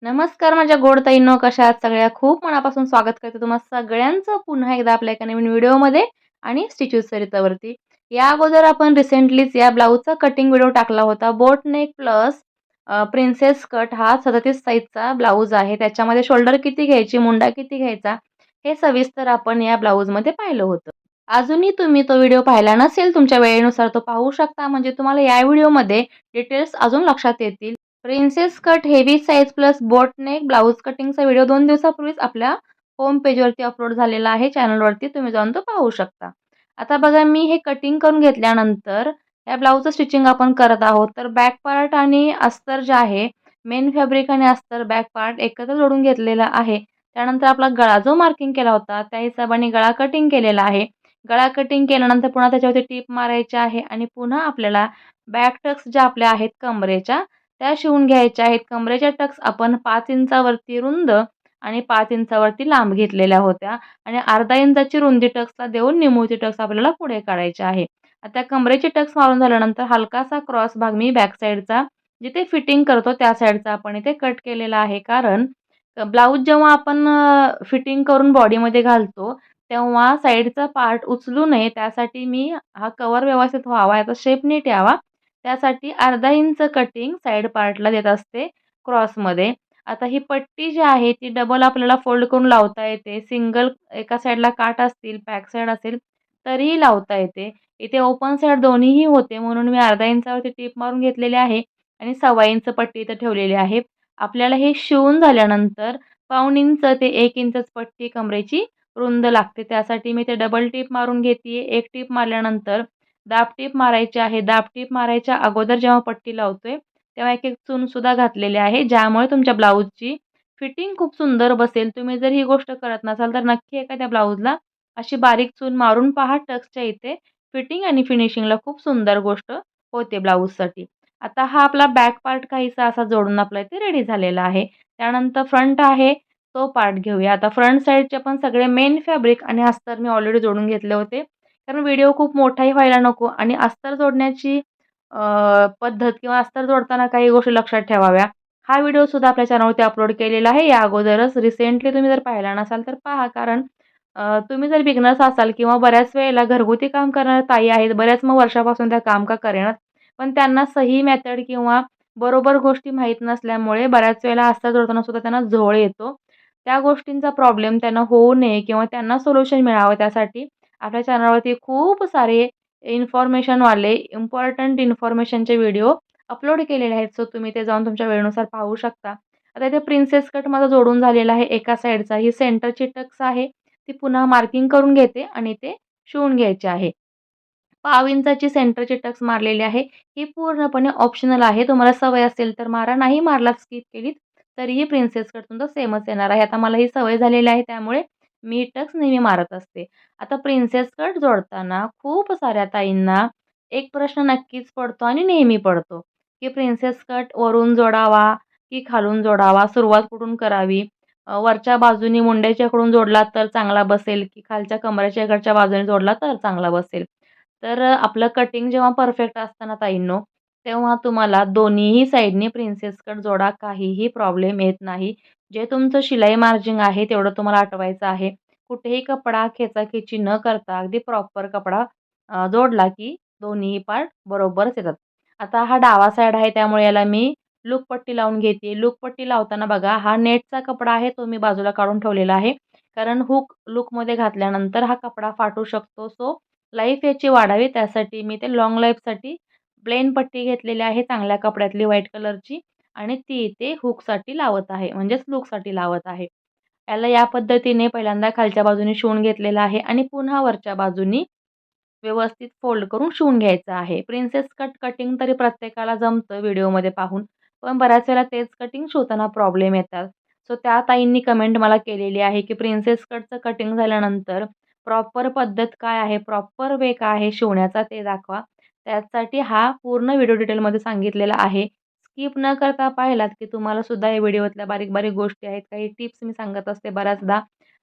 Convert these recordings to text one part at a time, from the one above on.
नमस्कार माझ्या गोड ताईंनो, कशा आहात सगळ्या? खूप मनापासून स्वागत करते तुम्हा सगळ्यांचं पुन्हा एकदा आपल्या एका नवीन व्हिडिओमध्ये आणि स्टिचेस सरितावरती. या अगोदर आपण रिसेंटलीच या ब्लाऊजचा कटिंग व्हिडिओ टाकला होता. बोट नेक प्लस प्रिन्सेस कट हा 37 साईजचा ब्लाऊज आहे. त्याच्यामध्ये शोल्डर किती घ्यायची, मुंडा किती घ्यायचा हे सविस्तर आपण या ब्लाऊजमध्ये पाहिलं होतं. अजूनही तुम्ही तो व्हिडिओ पाहिला नसेल, तुमच्या वेळेनुसार तो पाहू शकता. म्हणजे तुम्हाला या व्हिडिओमध्ये डिटेल्स अजून लक्षात येतील. Princess cut heavy size plus boat neck blouse कटिंगचा व्हिडिओ 2 दिवसापूर्वीच आपल्या होम पेजवरती अपलोड झालेला आहे. चॅनलवरती तुम्ही जाऊन तो पाहू शकता. आता बघा, मी हे कटिंग करून घेतल्यानंतर या ब्लाऊजचं स्टिचिंग आपण करत आहोत. तर बॅक पार्ट आणि अस्तर जे आहे, मेन फॅब्रिक आणि अस्तर बॅक पार्ट एकत्र जोडून घेतलेला आहे. त्यानंतर आपला गळा जो मार्किंग केला होता, त्या हिशोबाने गळा कटिंग केलेला आहे. गळा कटिंग केल्यानंतर पुन्हा त्याच्यावरती टीप मारायची आहे आणि पुन्हा आपल्याला बॅक टक्स ज्या आपल्या आहेत कमरेच्या, त्या शिवून घ्यायच्या आहेत. कमरेच्या टक्स आपण 5 इंचावरती रुंद आणि 5 इंचावरती लांब घेतलेल्या होत्या आणि अर्धा इंचाची रुंदी टक्सला देऊन निमुळती टक्स आपल्याला पुढे काढायचे आहे. आता कमरेचे टक्स मारून झाल्यानंतर हलकासा क्रॉस भाग मी बॅक साईडचा जिथे फिटिंग करतो त्या साईडचा आपण इथे कट केलेला आहे. कारण ब्लाऊज जेव्हा आपण फिटिंग करून बॉडीमध्ये घालतो, तेव्हा साईडचा पार्ट उचलू नये त्यासाठी मी हा कव्हर व्यवस्थित व्हावा, याचा शेप नीट यावा, त्यासाठी अर्धा इंच कटिंग साइड पार्टला देत असते क्रॉसमध्ये. आता ही पट्टी जी आहे ती डबल आपल्याला फोल्ड करून लावता येते. सिंगल एका साईडला काठ असतील, बॅक साईड असेल तरीही लावता येते. इथे ओपन साईड दोन्हीही होते म्हणून मी अर्धा इंचावरती टीप मारून घेतलेली आहे आणि 1.25 इंच पट्टी इथं ठेवलेली आहे. आपल्याला हे शिवून झाल्यानंतर पाऊण इंच ते 1 इंचच पट्टी कमरेची रुंद लागते. त्यासाठी मी ते डबल टिप मारून घेतीये. एक टिप मारल्यानंतर दाब टिप मारायची आहे. दाब टिप मारायच्या अगोदर जेव्हा पट्टी लावतोय, तेव्हा एक-एक चूनसुद्धा घातलेली आहे, ज्यामुळे तुमच्या ब्लाऊजची फिटिंग खूप सुंदर बसेल. तुम्ही जर ही गोष्ट करत नसाल, तर नक्की एखाद्या ब्लाऊजला अशी बारीक चून मारून पहा. टक्सच्या इथे फिटिंग आणि फिनिशिंगला खूप सुंदर गोष्ट होते ब्लाऊजसाठी. आता हा आपला बॅक पार्ट काहीसा असा जोडून आपला इथे रेडी झालेला आहे. त्यानंतर फ्रंट आहे, तो पार्ट घेऊया. आता फ्रंट साईडचे पण सगळे मेन फॅब्रिक आणि अस्तर मी ऑलरेडी जोडून घेतले होते. कारण व्हिडिओ खूप मोठाही व्हायला नको आणि अस्तर जोडण्याची पद्धत किंवा अस्तर जोडताना काही गोष्टी लक्षात ठेवाव्या. हा व्हिडिओसुद्धा आपल्या चॅनलवरती अपलोड केलेला आहे. या अगोदरच रिसेंटली तुम्ही जर पाहिला नसाल तर पहा. कारण तुम्ही जर बिगिनर्स असाल किंवा बऱ्याच वेळेला घरगुती काम करणाऱ्या ताई आहेत, बऱ्याच मग वर्षापासून त्या काम का करेनात, पण त्यांना सही मेथड किंवा बरोबर गोष्टी माहीत नसल्यामुळे बऱ्याच वेळेला अस्तर जोडताना सुद्धा त्यांना झोळ येतो. त्या गोष्टींचा प्रॉब्लेम त्यांना होऊ नये किंवा त्यांना सोल्युशन मिळावं त्यासाठी आपल्या चॅनलवरती खूप सारे इन्फॉर्मेशनवाले इम्पॉर्टंट इन्फॉर्मेशनचे व्हिडिओ अपलोड केलेले आहेत. सो तुम्ही ते जाऊन तुमच्या वेळेनुसार पाहू शकता. आता इथे प्रिन्सेस कट माझा जोडून झालेला आहे एका साईडचा. ही सेंटरची टक्स आहे, ती पुन्हा मार्किंग करून घेते आणि ते शिवून घ्यायचे आहे. पाव इंचाची सेंटरची टक्स मारलेली आहे. ही पूर्णपणे ऑप्शनल आहे. तुम्हाला सवय असेल तर मारा, नाही मारलात स्किप केलीत तरीही प्रिन्सेस कट तुमचा सेमच येणार आहे. आता मला ही सवय झालेली आहे त्यामुळे मी टक्स नेहमी मारत असते. आता प्रिन्सेस कट जोडताना खूप साऱ्या ताईंना एक प्रश्न नक्कीच पडतो आणि नेहमी पडतो, की प्रिन्सेस कट वरून जोडावा की खालून जोडावा? सुरुवात कुठून करावी? वरच्या बाजूनी मुंड्याच्याकडून जोडला तर चांगला बसेल की खालच्या कमरेच्या इकडच्या बाजूने जोडला तर चांगला बसेल? तर आपलं कटिंग जेव्हा परफेक्ट असतं ना ताईंनो, तेव्हा तुम्हाला दोन्हीही साइडनी प्रिन्सेस कट जोडा. काहीही प्रॉब्लेम येत नाही. जे तुमचं शिलाई मार्जिन आहे तेवढं तुम्हाला आठवायचं आहे. कुठेही कपडा खेचाखेची न करता अगदी प्रॉपर कपडा जोडला की दोन्हीही पार्ट बरोबरच येतात. आता हा डावा साइड आहे त्यामुळे याला मी लूप पट्टी लावून घेते. लूप पट्टी लावताना बघा, हा नेटचा कपडा आहे तो मी बाजूला काढून ठेवलेला आहे. कारण हुक लूकमध्ये घातल्यानंतर हा कपडा फाटू शकतो. सो लाईफ याची वाढावी त्यासाठी मी ते लाँग लाईफसाठी प्लेन पट्टी घेतलेली आहे चांगल्या कपड्यातली व्हाईट कलरची आणि ती इथे हुकसाठी लावत आहे, म्हणजेच लूकसाठी लावत आहे. याला या पद्धतीने पहिल्यांदा खालच्या बाजूने शिवून घेतलेलं आहे आणि पुन्हा वरच्या बाजूनी व्यवस्थित फोल्ड करून शिवून घ्यायचं आहे. प्रिन्सेस कट कटिंग तरी प्रत्येकाला जमतं व्हिडिओमध्ये पाहून, पण बऱ्याच वेळेला तेच कटिंग शिवताना प्रॉब्लेम येतात. सो त्या ताईंनी कमेंट मला केलेली आहे, की प्रिन्सेस कटचं कटिंग झाल्यानंतर प्रॉपर पद्धत काय आहे, प्रॉपर वे काय आहे शिवण्याचा ते दाखवा. त्यासाठी हा पूर्ण व्हिडिओ डिटेलमध्ये सांगितलेला आहे. स्किप न करता पाहिलात, की तुम्हाला सुद्धा या व्हिडिओतल्या बारीक-बारीक गोष्टी आहेत, काही टिप्स मी सांगत असते बऱ्याचदा,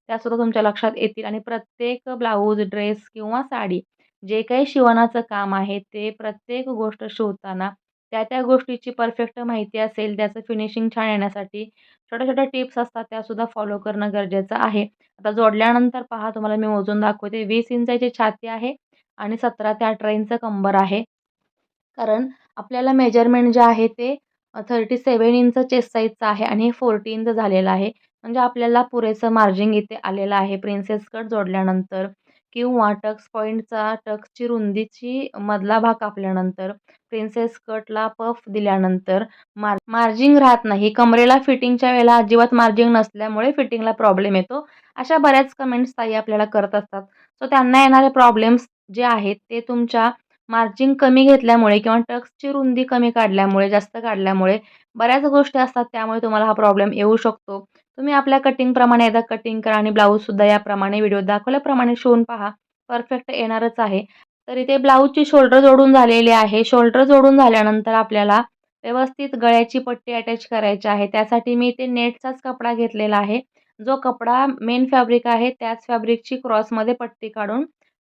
त्यासुद्धा तुमच्या लक्षात येतील आणि प्रत्येक ब्लाऊज, ड्रेस किंवा साडी जे काही शिवणाचं काम आहे, ते प्रत्येक गोष्ट शिवताना त्या गोष्टीची परफेक्ट माहिती असेल, त्याचं फिनिशिंग छान येण्यासाठी छोट्या-छोट्या टिप्स असतात त्यासुद्धा फॉलो करणं गरजेचं आहे. आता जोडल्यानंतर पहा तुम्हाला मी मोजून दाखवते. 20 इंचाची छाती आहे आणि 17 ते 18 इंच कंबर आहे. कारण आपल्याला मेजरमेंट जे आहे ते 37 इंच चेस्ट साइजचं आहे आणि हे 40 इंच झालेलं आहे. म्हणजे आपल्याला पुरेसं मार्जिन इथे आलेलं आहे प्रिन्सेस कट जोडल्यानंतर किंवा टक्सची रुंदीची मधला भाग कापल्यानंतर, प्रिन्सेस कटला पफ दिल्यानंतर मार्जिन राहत नाही. कमरेला फिटिंगच्या वेळेला अजिबात मार्जिन नसल्यामुळे फिटिंगला प्रॉब्लेम येतो. अशा बऱ्याच कमेंट्स ताई आपल्याला करत असतात. सो त्यांना येणारे प्रॉब्लेम्स जे आहेत ते तुमच्या मार्जिन कमी घेतल्यामुळे किंवा टक्सची रुंदी कमी काढल्यामुळे, जास्त काढल्यामुळे बऱ्याच गोष्टी असतात त्यामुळे तुम्हाला हा प्रॉब्लेम येऊ शकतो. तुम्ही आपल्या कटिंगप्रमाणे एकदा कटिंग करा आणि ब्लाऊजसुद्धा याप्रमाणे व्हिडिओ दाखवल्याप्रमाणे शिवून पहा. परफेक्ट येणारच आहे. तर इथे ब्लाऊजची शोल्डर जोडून झालेली आहे. शोल्डर जोडून झाल्यानंतर आपल्याला व्यवस्थित गळ्याची पट्टी अटॅच करायची आहे. त्यासाठी मी इथे नेटचाच कपडा घेतलेला आहे. जो कपडा मेन फॅब्रिक आहे त्याच फॅब्रिकची क्रॉसमध्ये पट्टी काढून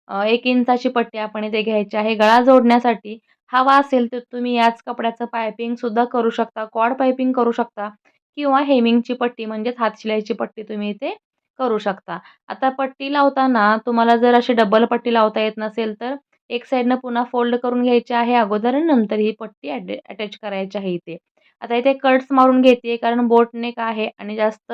1 इंचाची पट्टी आपण इथे घ्यायची आहे. गळा जोडण्यासाठी हवा असेल तर तुम्ही याच कपड्याचं पायपिंगसुद्धा करू शकता. क्वाड पायपिंग करू शकता किंवा हेमिंगची पट्टी म्हणजेच हातशिलाईची पट्टी तुम्ही इथे करू शकता. आता पट्टी लावताना तुम्हाला जर अशी डबल पट्टी लावता येत नसेल तर एक साईडनं पुन्हा फोल्ड करून घ्यायची आहे अगोदर आणि नंतर ही पट्टी अटॅच करायची आहे इथे. आता इथे कट्स मारून घेते कारण बोट नेक आहे आणि जास्त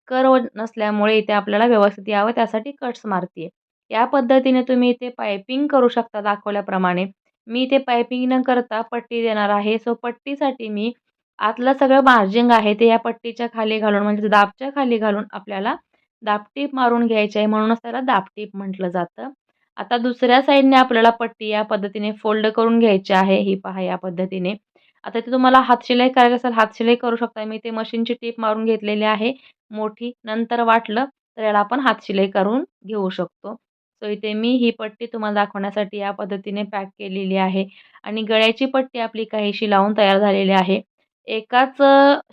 कर्व नसल्यामुळे इथे आपल्याला व्यवस्थित यावं त्यासाठी कट्स मारते. या पद्धतीने तुम्ही इथे पायपिंग करू शकता दाखवल्याप्रमाणे. मी इथे पायपिंग न करता पट्टी देणार आहे. सो पट्टीसाठी मी आतलं सगळं मार्जिंग आहे ते या पट्टीच्या खाली घालून म्हणजे दाबच्या खाली घालून आपल्याला दाबटीप मारून घ्यायची आहे म्हणूनच त्याला दाबटीप म्हटलं जातं. आता दुसऱ्या साईडने आपल्याला पट्टी या पद्धतीने फोल्ड करून घ्यायची आहे. ही पहा या पद्धतीने. आता इथे तुम्हाला हातशिलाई करायची असेल हातशिलाई करू शकता. मी इथे मशीनची टीप मारून घेतलेली आहे मोठी. नंतर वाटलं तर याला आपण हातशिलाई करून घेऊ शकतो. सो इथे मी ही पट्टी तुम्हाला दाखवण्यासाठी या पद्धतीने पॅक केलेली आहे आणि गळ्याची पट्टी आपली काहीशी लावून तयार झालेली आहे. एकाच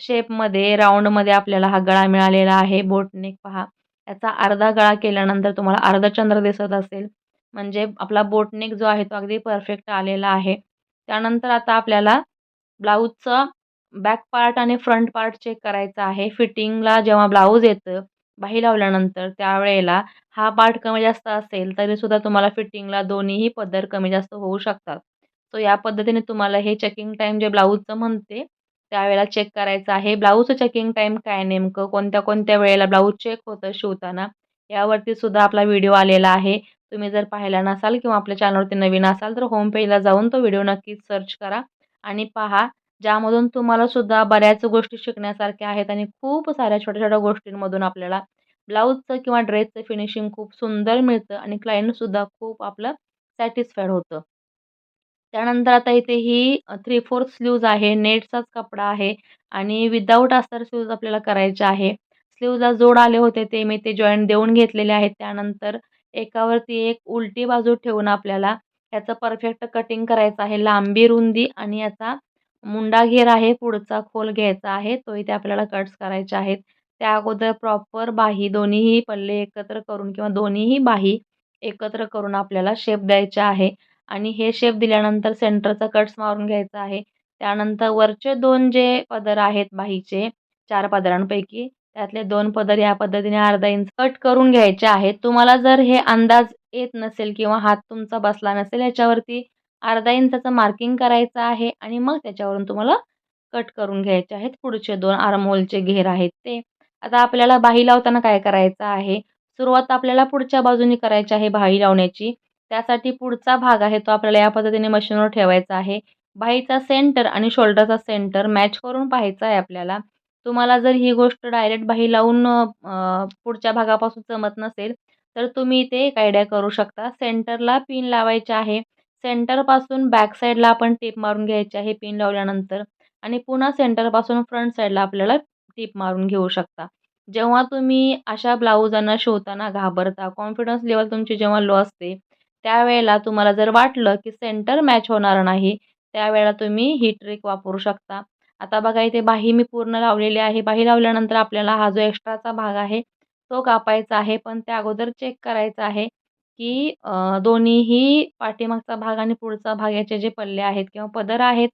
शेपमध्ये राउंडमध्ये आपल्याला हा गळा मिळालेला आहे. बोटनेक पहा. याचा अर्धा गळा केल्यानंतर तुम्हाला अर्धचंद्र दिसत असेल. म्हणजे आपला बोटनेक जो आहे तो अगदी परफेक्ट आलेला आहे. त्यानंतर आता आपल्याला ब्लाऊजचा बॅक पार्ट आणि फ्रंट पार्ट चेक करायचा आहे. फिटिंगला जेव्हा ब्लाऊज येतं बाही लावल्यानंतर त्यावेळेला हा पार्ट कमी जास्त असेल तरीसुद्धा तुम्हाला फिटिंगला दोन्हीही पदर कमी जास्त होऊ शकतात. सो या पद्धतीने तुम्हाला हे चेकिंग टाईम जे ब्लाऊजचं म्हणते त्यावेळेला चेक करायचं आहे. ब्लाऊजचं चेकिंग टाईम काय नेमकं कोणत्या-कोणत्या वेळेला ब्लाऊज चेक होतं शिवताना यावरती सुद्धा आपला व्हिडिओ आलेला आहे. तुम्ही जर पाहिला नसाल किंवा आपल्या चॅनलवरती नवीन असाल तर होम पेजला जाऊन तो व्हिडिओ नक्कीच सर्च करा आणि पहा. ज्यामधून तुम्हाला सुद्धा बऱ्याच गोष्टी शिकण्यासारख्या आहेत आणि खूप साऱ्या छोट्या-छोट्या गोष्टींमधून आपल्याला ब्लाऊजचं किंवा ड्रेसचं फिनिशिंग खूप सुंदर मिळतं आणि क्लायंटसुद्धा खूप आपलं सॅटिस्फाईड होतं. त्यानंतर आता इथे ही 3/4 स्लीव्हज आहे. नेटचाच कपडा आहे आणि विदाऊट अस्तर स्लीव्हज आपल्याला करायचे आहे. स्लीव्हजला जोड आले होते ते मी ते जॉइंट देऊन घेतलेले आहेत. त्यानंतर एकावरती एक उलटी बाजू ठेवून आपल्याला याचं परफेक्ट कटिंग करायचं आहे. लांबी, रुंदी आणि याचा मुंडा घेर आहे, पुढचा खोल घ्यायचा आहे. तो इथे आपल्याला कट्स करायचे आहेत. त्या अगोदर प्रॉपर बाही दोन्हीही पल्ले एकत्र करून किंवा दोन्हीही बाही एकत्र करून आपल्याला शेप द्यायचा आहे. आणि हे शेप दिल्यानंतर सेंटरचा कट्स मारून घ्यायचा आहे. त्यानंतर वरचे 2 जे पदर आहेत बाहीचे 4 पदरांपैकी त्यातले 2 पदर या पद्धतीने अर्धा इंच कट करून घ्यायचे आहेत. तुम्हाला जर हे अंदाज येत नसेल किंवा हात तुमचा बसला नसेल याच्यावरती अर्धा इंचाचं मार्किंग करायचं आहे आणि मग त्याच्यावरून तुम्हाला कट करून घ्यायचे आहेत. पुढचे 2 आर्महोलचे घेर आहेत ते. आता आपल्याला बाही लावताना काय करायचं आहे, सुरुवात आपल्याला पुढच्या बाजूने करायची आहे बाही लावण्याची. त्यासाठी पुढचा भाग आहे तो आपल्याला या पद्धतीने मशीनवर ठेवायचा आहे. बाहीचा सेंटर आणि शोल्डरचा सेंटर मॅच करून पाहायचा आहे आपल्याला. तुम्हाला जर ही गोष्ट डायरेक्ट बाही लावून पुढच्या भागापासून जमत नसेल, तर तुम्ही इथे एक आयडिया करू शकता. सेंटरला पिन लावायचे आहे. सेंटरपासून बॅक साईडला आपण टिप मारून घ्यायची आहे पिन लावल्यानंतर आणि पुन्हा सेंटरपासून फ्रंट साईडला आपल्याला टिप मारून घेऊ शकता. जेव्हा तुम्ही अशा ब्लाउजांना शिवताना घाबरता, कॉन्फिडन्स लेव्हल तुमची जेव्हा लो असते, त्यावेळेला तुम्हाला जर वाटलं की सेंटर मॅच होणार नाही, त्यावेळेला तुम्ही ही ट्रिक वापरू शकता. आता बघा इथे बाही मी पूर्ण लावलेली आहे. बाही लावल्यानंतर आपल्याला हा जो एक्स्ट्राचा भाग आहे, तो कापायचा आहे. पण त्या अगोदर चेक करायचं आहे की दोन्हीही पाठीमागचा भाग आणि पुढचा भाग याचे जे पल्ले आहेत किंवा पदर आहेत,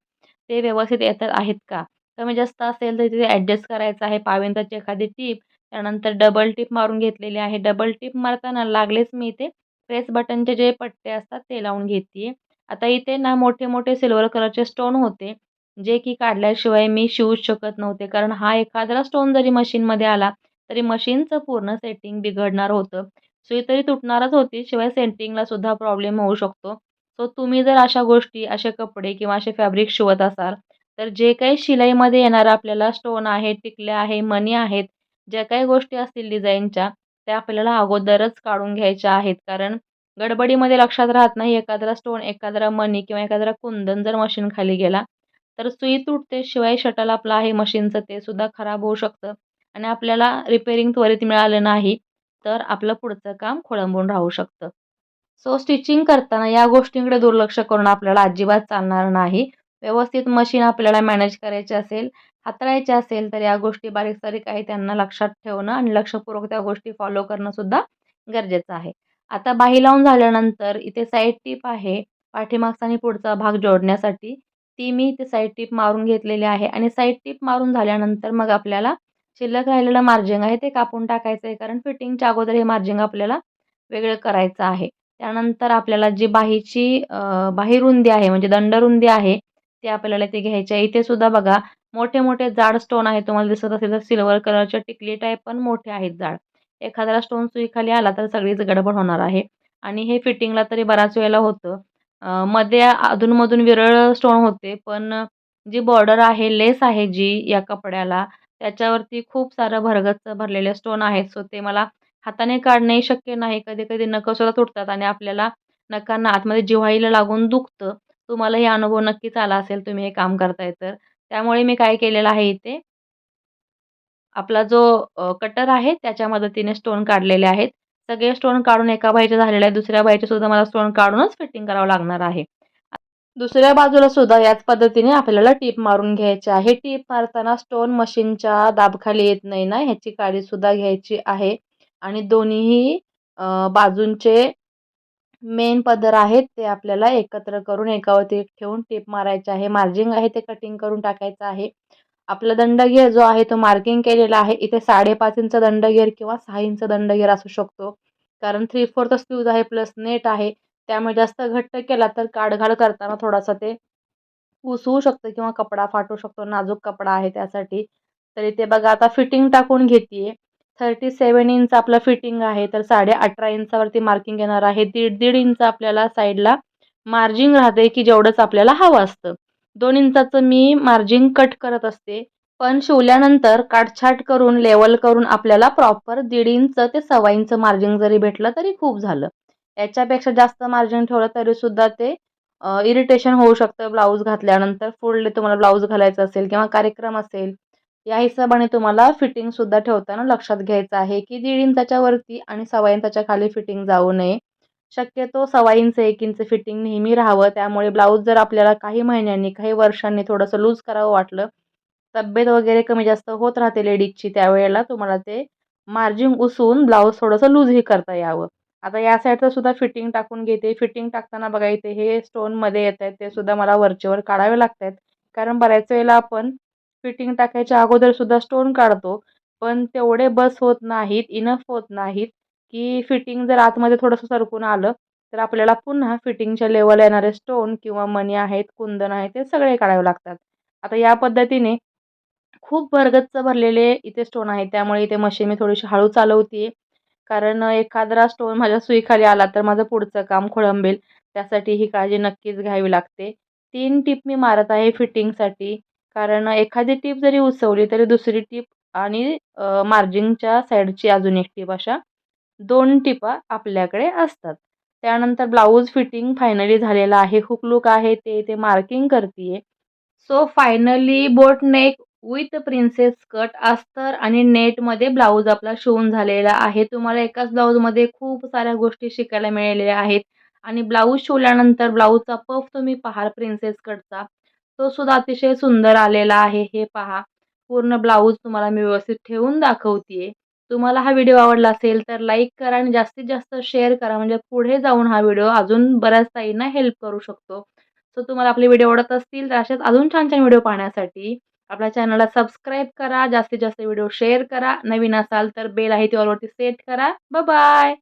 ते व्यवस्थित येत आहेत का? कमी जास्त असेल तर तिथे ॲडजस्ट करायचं आहे. पाव एखादी टीप, त्यानंतर डबल टिप मारून घेतलेली आहे. डबल टिप मारताना लागलेच मी इथे प्रेस बटनचे जे पट्टे असतात ते लावून घेते आता इथे ना मोठे-मोठे सिल्व्हर कलरचे स्टोन होते, जे की काढल्याशिवाय मी शिवूच शकत नव्हते. कारण हा एखादा स्टोन जरी मशीनमध्ये आला, तरी मशीनचं पूर्ण सेटिंग बिघडणार होतं. सुई तरी तुटणारच होती, शिवाय सेटिंगला सुद्धा प्रॉब्लेम होऊ शकतो. सो तुम्ही जर अशा गोष्टी, असे कपडे किंवा असे फॅब्रिक शिवत असाल, तर जे काही शिलाईमध्ये येणारं आपल्याला स्टोन आहे, टिकल्या आहे, मणी आहेत, ज्या काही गोष्टी असतील डिझाईनच्या, त्या आपल्याला अगोदरच काढून घ्यायच्या आहेत. कारण गडबडीमध्ये लक्षात राहत नाही, एखादा स्टोन, एखादा मणी किंवा एखादा कुंदन जर मशीनखाली गेला, तर सुई तुटते. शिवाय शटल आपलं आहे मशीनचं ते सुद्धा खराब होऊ शकतं आणि आपल्याला रिपेअरिंग त्वरित मिळालं नाही, तर आपलं पुढचं काम खोळंबून राहू शकतं. सो स्टिचिंग करताना या गोष्टींकडे दुर्लक्ष करून आपल्याला अजिबात चालणार नाही. व्यवस्थित मशीन आपल्याला मॅनेज करायची असेल, हाताळायची असेल, तर या गोष्टी बारीक-सारीक आहे त्यांना लक्षात ठेवणं आणि लक्षपूर्वक त्या गोष्टी फॉलो करणं सुद्धा गरजेचं आहे. आता बाही लावून झाल्यानंतर इथे साईड टीप आहे, पाठीमागचा आणि पुढचा भाग जोडण्यासाठी. ती मी इथे साईड टीप मारून घेतलेली आहे आणि साईड टीप मारून झाल्यानंतर मग आपल्याला शिल्लक राहिलेलं मार्जिन आहे ते कापून टाकायचं आहे. कारण फिटिंगच्या अगोदर हे मार्जिन आपल्याला वेगळं करायचं आहे. त्यानंतर आपल्याला जी बाहीरुंदी आहे म्हणजे दंडरुंदी आहे, ती आपल्याला इथे घ्यायची आहे. इथे सुद्धा बघा मोठे-मोठे जाड स्टोन आहेत. तुम्हाला दिसत असेल तर सिल्व्हर कलरच्या टिकली टाइप पण मोठे आहेत जाड. एखाद्याला स्टोन सुईखाली आला तर सगळीच गडबड होणार आहे आणि हे फिटिंगला तरी बराच वेळेला होतं. मध्ये अधूनमधून विरळ स्टोन होते, पण जी बॉर्डर आहे, लेस आहे जी या कपड्याला, त्याच्यावरती खूप सारं भरगच्च भरलेले स्टोन आहेत. सो ते मला हाताने काढणंही शक्य नाही. कधी-कधी नखं तुटतात आणि आपल्याला नखांना आतमध्ये जिव्हाळीला लागून दुखतं. तुम्हाला हे अनुभव नक्कीच आला असेल, तुम्ही हे काम करताय तर. त्यामुळे मी काय केलेलं आहे इथे, आपला जो कटर आहे त्याच्या मदतीने स्टोन काढलेले आहेत. सगळे स्टोन काढून एका बाहीचे झालेले आहेत. दुसऱ्या बाहीचे सुद्धा मला स्टोन काढूनच फिटिंग करावं लागणार आहे. दुसऱ्या बाजूला सुद्धा याच पद्धतीने आपल्याला टीप मारून घ्यायची आहे. टीप मारताना स्टोन मशीनच्या दाबखाली येत नाही ना, ह्याची काळजीसुद्धा घ्यायची आहे. आणि दोन्हीही बाजूंचे मेन पदर आहेत ते आपल्याला एकत्र करून एकावरती एक ठेवून टीप मारायची आहे. मार्जिंग आहे ते कटिंग करून टाकायचं आहे. आपला दंडगेर जो आहे तो मार्किंग केलेला आहे. इथे 5.5 इंच दंडगेर किंवा 6 इंच दंडगेर असू शकतो. कारण 3/4 फ्यूज आहे प्लस नेट आहे. त्यामुळे जास्त घट्ट केला तर काढ-घाल करताना थोडासा ते उसवू शकतं किंवा कपडा फाटू शकतो. नाजूक कपडा आहे त्यासाठी. तर इथे बघा आता फिटिंग टाकून घेतीये. 37 इंच आपलं फिटिंग आहे. तर 18.5 इंचावरती मार्किंग येणार आहे. 1.5 इंच आपल्याला साईडला मार्जिन राहते, की जेवढंच आपल्याला हवं असतं. 2 इंचाचं मी मार्जिन कट करत असते. पण शिवल्यानंतर काटछाट करून, लेवल करून आपल्याला प्रॉपर 1.5 इंच ते 1.25 इंच मार्जिन जरी भेटलं तरी खूप झालं. याच्यापेक्षा जास्त मार्जिन ठेवलं तरीसुद्धा ते इरिटेशन होऊ शकतं ब्लाऊज घातल्यानंतर. फुल तुम्हाला ब्लाऊज घालायचा असेल किंवा कार्यक्रम असेल, या हिशोबाने तुम्हाला फिटिंगसुद्धा ठेवताना लक्षात घ्यायचं आहे, की 1.5 इंचाच्या वरती आणि 1.25 इंचाच्या खाली फिटिंग जाऊ नये. शक्यतो 1.25 इंच, 1 इंच फिटिंग नेहमी राहावं. त्यामुळे ब्लाऊज जर आपल्याला काही महिन्यांनी, काही वर्षांनी थोडंसं लूज करावं वाटलं, तब्येत वगैरे कमी जास्त होत राहते लेडीजची, त्यावेळेला तुम्हाला ते मार्जिन उसवून ब्लाऊज थोडंसं लूजही करता यावं. आता या साईडचं सुद्धा फिटिंग टाकून घेते. फिटिंग टाकताना बघा इथे हे स्टोनमध्ये येतायत ते सुद्धा मला वरचेवर काढावे लागतायत. कारण बऱ्याच वेळेला आपण फिटिंग टाकायच्या अगोदर सुद्धा स्टोन काढतो. पण तेवढे बस होत नाहीत, इनफ होत नाहीत, की फिटिंग जर आतमध्ये थोडंसं सरकून आलं, तर आपल्याला पुन्हा फिटिंगच्या लेवलला येणारे स्टोन किंवा मणी आहेत, कुंदन आहेत, ते सगळे काढावे लागतात. आता या पद्धतीने खूप भरगच्च भरलेले इथे स्टोन आहेत. त्यामुळे इथे मशीन मी थोडीशी हळू चालवतीये. कारण एखादा स्टोन माझ्या सुईखाली आला तर माझं पुढचं काम खोळंबेल. त्यासाठी ही काळजी नक्कीच घ्यावी लागते. 3 टिप मी मारत आहे फिटिंगसाठी. कारण एखादी टिप जरी उसवली तरी दुसरी टिप आणि मार्जिनच्या साईडची अजून एक टिप अशा 2 टिपा आपल्याकडे असतात. त्यानंतर ब्लाऊज फिटिंग फायनली झालेलं आहे. हुक लूक आहे ते इथे मार्किंग करतीये. So finally boat neck with princess cut अस्तर आणि नेटमध्ये ब्लाऊज आपला शिवून झालेला आहे. तुम्हाला एकाच ब्लाऊजमध्ये खूप साऱ्या गोष्टी शिकायला मिळालेल्या आहेत आणि ब्लाऊज शिवल्यानंतर ब्लाऊजचा पफ तुम्ही पाहाल प्रिन्सेस कटचा. तो सुद्धा अतिशय सुंदर आलेला आहे. हे पहा. पूर्ण ब्लाऊज तुम्हाला मी व्यवस्थित ठेवून दाखवतीये. तुम्हाला हा व्हिडिओ आवडला असेल तर लाईक करा आणि जास्तीत जास्त शेअर करा म्हणजे पुढे जाऊन हा व्हिडिओ अजून बऱ्याच ताईंना हेल्प करू शकतो. सो तुम्हाला आपले व्हिडिओ आवडत असतील तर असेच अजून छान-छान व्हिडिओ पाहण्यासाठी आपल्या चॅनलला सबस्क्राईब करा. जास्तीत जास्त व्हिडिओ शेअर करा. नवीन असाल तर बेल आहे ती ऑलवरती सेट करा. बाय.